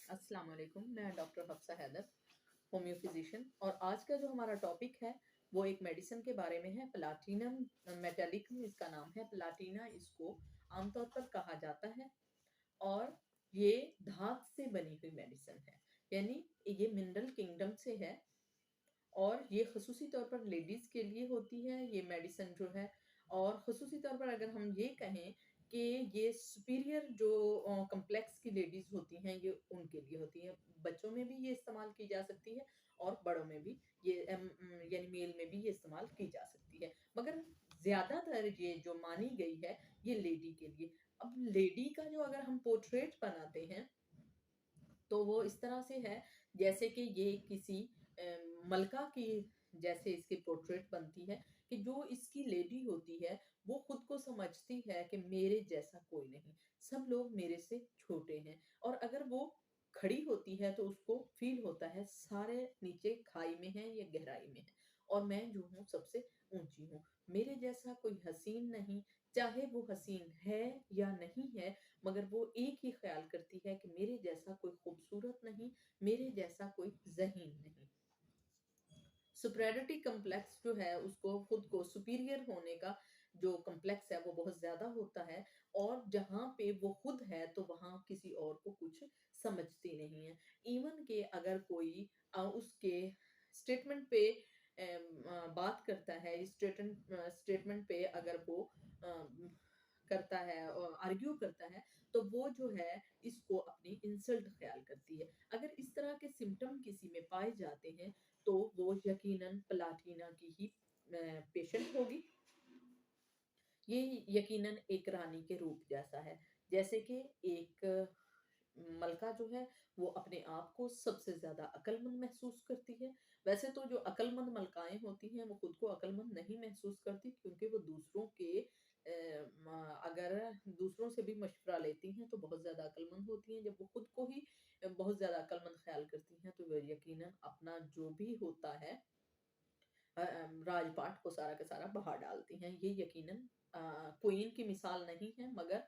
अस्सलाम वालेकुम। मैं doctor Hafsa Haider, homeo physician. और आज का जो हमारा टॉपिक है वो एक मेडिसिन के बारे में है, प्लाटिनम मेटालिकम इसका नाम है। प्लाटिना इसको आमतौर पर कहा जाता है और ये धात से बनी हुई मेडिसिन है, यानी ये मिनरल किंगडम से है और ये खसूसी तौर पर लेडीज़ के लिए होती है ये मेडिसिन जो है। और खसूसी तौर पर अगर हम ये कहें कि ये सुपीरियर जो कम्प्लेक्स की लेडीज़ होती हैं ये उनके लिए होती है। बच्चों में भी ये इस्तेमाल की जा सकती है और बड़ों में भी ये यानी मेल में भी ये इस्तेमाल की जा सकती है, मगर ज़्यादातर ये जो मानी गई है ये लेडी के लिए। अब लेडी का जो अगर हम पोर्ट्रेट बनाते हैं तो वो इस तरह से है जैसे कि ये किसी मलका की जैसे इसकी पोर्ट्रेट बनती है कि जो इसकी लेडी होती है वो खुद को समझती है कि मेरे जैसा कोई नहीं, सब लोग मेरे से छोटे हैं। और अगर वो खड़ी होती है तो उसको फील होता है सारे नीचे खाई में हैं या गहराई में हैं और मैं जो हूँ सबसे ऊंची हूँ। मेरे जैसा कोई हसीन नहीं, चाहे वो हसीन है या नहीं है, मगर वो एक ही ख़्याल करती है कि मेरे जैसा कोई खूबसूरत नहीं, मेरे जैसा कोई ज़हीन नहीं। सुपेरियरिटी कॉम्प्लेक्स जो है उसको खुद को सुपीरियर होने का जो कॉम्प्लेक्स है वो बहुत ज़्यादा होता है और जहाँ पे वो खुद है तो वहाँ किसी और को कुछ समझती नहीं है। इवन के अगर कोई उसके स्टेटमेंट पे बात करता है, इस स्टेटमेंट पे अगर वो करता है और आर्ग्यू करता है तो वो जो है इसको अपनी इंसल्ट ख्याल करती है। अगर इस तरह के सिम्टम किसी में पाए जाते हैं तो वो यकीनन प्लाटिना की ही पेशेंट होगी। ये यकीनन एक रानी के रूप जैसा है, जैसे कि एक मलका जो है वो अपने आप को सबसे ज़्यादा अक्लमंद महसूस करती है। वैसे तो जो अक्लमंद मलकाएँ होती हैं वो खुद को अक्लमंद नहीं महसूस करती, क्योंकि वो दूसरों के अगर दूसरों से भी मशवरा लेती हैं तो बहुत ज़्यादा अक्लमंद होती हैं। जब वो खुद को ही बहुत ज़्यादा अक्लमंद ख़्याल करती हैं तो वो यकीनन अपना जो भी होता है राजपाट को सारा का सारा बाहर डालती हैं। ये यकीनन क्वीन की मिसाल नहीं है, मगर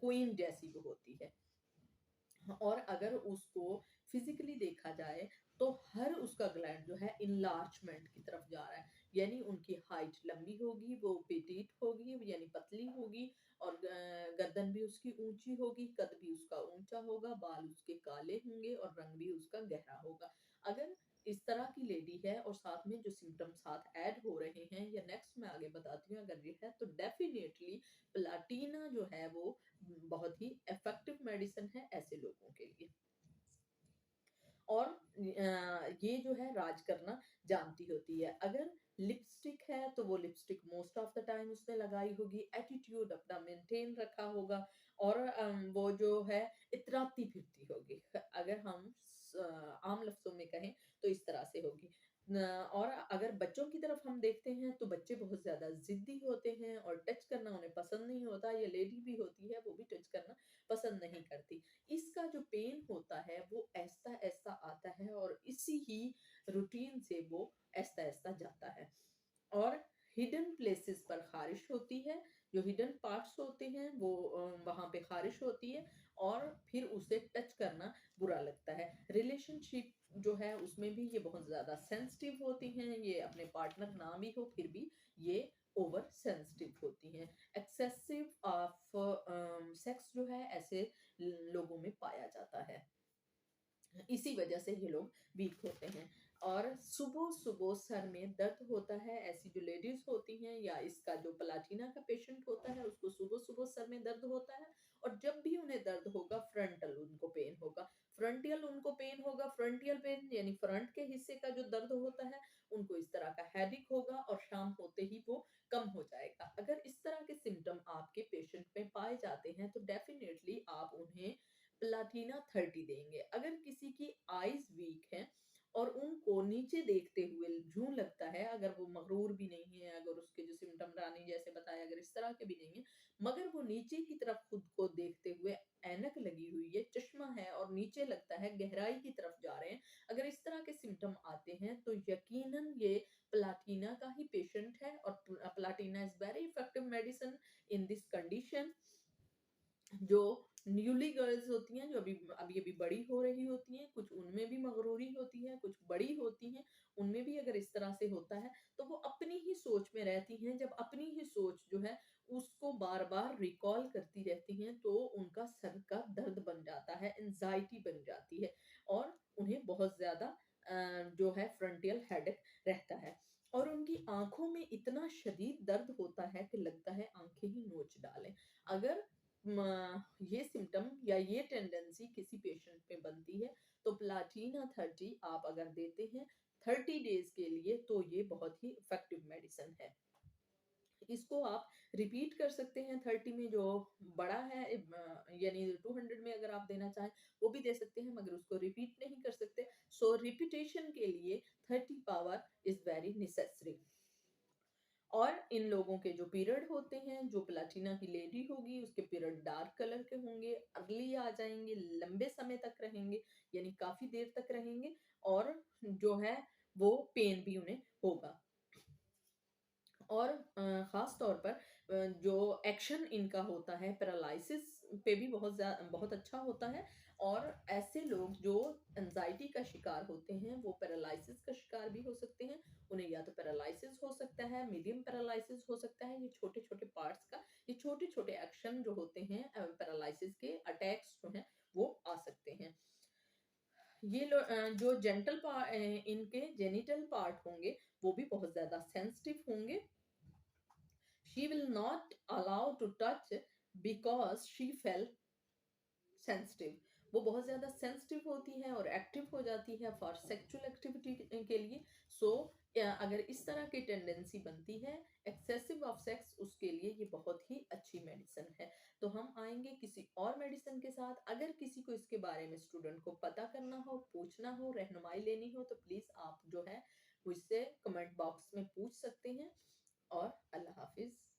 क्वीन जैसी वो होती है। और अगर उसको फिजिकली देखा जाए तो हर उसका ग्लैंड जो है इनलार्जमेंट की तरफ जा रहा है, यानी उनकी हाइट लंबी होगी, वो पेटीट होगी यानी पतली होगी और गर्दन भी उसकी ऊंची होगी, कद भी उसका ऊंचा होगा, बाल उसके काले होंगे और रंग भी उसका गहरा होगा। अगर इस तरह की लेडी है और साथ में जो सिम्टम साथ ऐड हो रहे हैं या नेक्स्ट मैं आगे बताती हूँ अगर ये है तो डेफिनेटली प्लाटिना जो है वो बहुत ही इफेक्टिव मेडिसिन है ऐसे लोगों के लिए। और ये जो है राज करना जानती होती है। अगर लिपस्टिक है तो वो lipstick most of the time उसने लगाई होगी, एटीट्यूड अपना मेंटेन रखा होगा और वो जो है इतराती फिरती होगी। अगर हम आम लफ्जों में कहें तो इस तरह से होगी। और अगर बच्चों की तरफ हम देखते हैं तो बच्चे बहुत ज्यादा जिद्दी होते हैं और टच करना उन्हें पसंद नहीं होता, या लेडी भी होती है वो भी टच करना पसंद नहीं करती। इसका जो पेन होता है वो ऐसा-ऐसा आता है और इसी ही रूटीन से वो ऐसा-ऐसा जाता है। और हिडन प्लेसेस पर ख़ारिश होती है, जो हिडन पार्ट्स होते हैं वो वहाँ पे ख़ारिश होती है और फिर उसे टच करना बुरा लगता है। रिलेशनशिप जो है उसमें भी ये बहुत ज़्यादा सेंसिटिव होती हैं, ये अपने पार्टनर ना भी हो फिर भी ये ओवर सेंसिटिव होती हैं। एक्सेसिव ऑफ सेक्स जो है ऐसे लोगों में पाया जाता है। इसी वजह से ये लोग वीक होते हैं। और सुबह-सुबह सर में दर्द होता है, ऐसी जो लेडीज़ होती हैं या इसका जो प्लाटिना का पेशेंट होता है उसको सुबह-सुबह सर में दर्द होता है और जब भी उन्हें दर्द होगा फ्रंटल उनको पेन होगा। फ्रंटियल उनको पेन होगा, फ्रंटियल पेन यानी फ्रंट के हिस्से का जो दर्द होता है उनको इस तरह का हेडेक होगा और शाम होते ही वो कम हो जाएगा। अगर इस तरह के सिम्पटम आपके पेशेंट में पाए जाते हैं तो डेफिनिटली आप उन्हें प्लाटिना 30 देंगे। अगर किसी की आईज वीक है और उनको नीचे देखते हुए जूं लगता है, अगर वो मगरूर भी नहीं है, अगर उसके जो सिम्टम रानी जैसे बताया अगर इस तरह के भी नहीं है, मगर वो नीचे की तरफ खुद को देखते हुए ऐनक लगी हुई है, चश्मा है और नीचे लगता है गहराई की तरफ जा रहे हैं, अगर इस तरह के सिम्टम आते हैं तो यकीनन ये प्लाटिना का ही पेशेंट है। और Platina is very effective medicine in this condition, जो न्यूली गर्ल्स होती हैं जो अभी-अभी बड़ी हो रही होती हैं, कुछ उनमें भी मगरूरी होती है, कुछ बड़ी होती हैं, उनमें भी अगर इस तरह से होता है, तो वो अपनी ही सोच में रहती हैं। जब अपनी ही सोच जो है उसको बार-बार रिकॉल करती रहती हैं, तो उनका सर का दर्द बन जाता है, एंग्ज़ायटी बन जाती है और उन्हें बहुत ज़्यादा जो है फ्रंटियल हेडेक रहता है। और उनकी आँखों में इतना शदीद दर्द होता है कि लगता है आँखें ही नोच डालें। अगर म ये सिम्पटम या ये टेंडेंसी किसी पेशेंट में बनती है, तो प्लैटिना 30 आप अगर देते हैं 30 डेज़ के लिए, तो ये बहुत ही इफ़ेक्टिव मेडिसिन है। इसको आप रिपीट कर सकते हैं 30 में जो बड़ा है यानी 200 में अगर आप देना चाहें, वो भी दे सकते हैं मगर उसको रिपीट नहीं कर सकते। सो रिपिटेशन के लिए 30 पावर इज़ वेरी नेसेसरी। और इन लोगों के जो पीरियड होते हैं, जो प्लैटिना की लेडी होगी, उसके पीरियड डार्क कलर के होंगे, अर्ली आ जाएँगे, लंबे समय तक रहेंगे, यानी काफ़ी देर तक रहेंगे और जो है वो पेन भी उन्हें होगा। और ख़ास तौर पर जो एक्शन इनका होता है पैरालिसिस पे भी बहुत अच्छा होता है और ऐसे लोग जो एंग्ज़ायटी का शिकार होते हैं, वो पैरालिसिस का शिकार भी हो सकते हैं। उन्हें या तो पैरालिसिस हो सकता है, मीडियम पैरालिसिस हो सकता है, ये छोटे-छोटे पार्ट्स का ये छोटे-छोटे एक्शन जो होते हैं पैरालिसिस के अटैक्स जो हैं, वो आ सकते हैं। जो इनके जेनिटल पार्ट होंगे, वो भी बहुत ज़्यादा सेंसिटिव होंगे। She will not allow to touch because she felt sensitive. वो बहुत ज़्यादा सेंसिटिव होती है और एक्टिव हो जाती है फॉर सेक्सुअल एक्टिविटी के लिए। सो अगर इस तरह की टेंडेंसी बनती है एक्सेसिव ऑफ सेक्स, उसके लिए ये बहुत ही अच्छी मेडिसिन है। तो हम आएँगे किसी और मेडिसिन के साथ। अगर किसी को इसके बारे में स्टूडेंट को पता करना हो, पूछना हो, रहनुमाई लेनी हो, तो प्लीज़ आप जो है मुझसे कमेंट बॉक्स में पूछ सकते हैं और अल्लाह हाफ़िज़।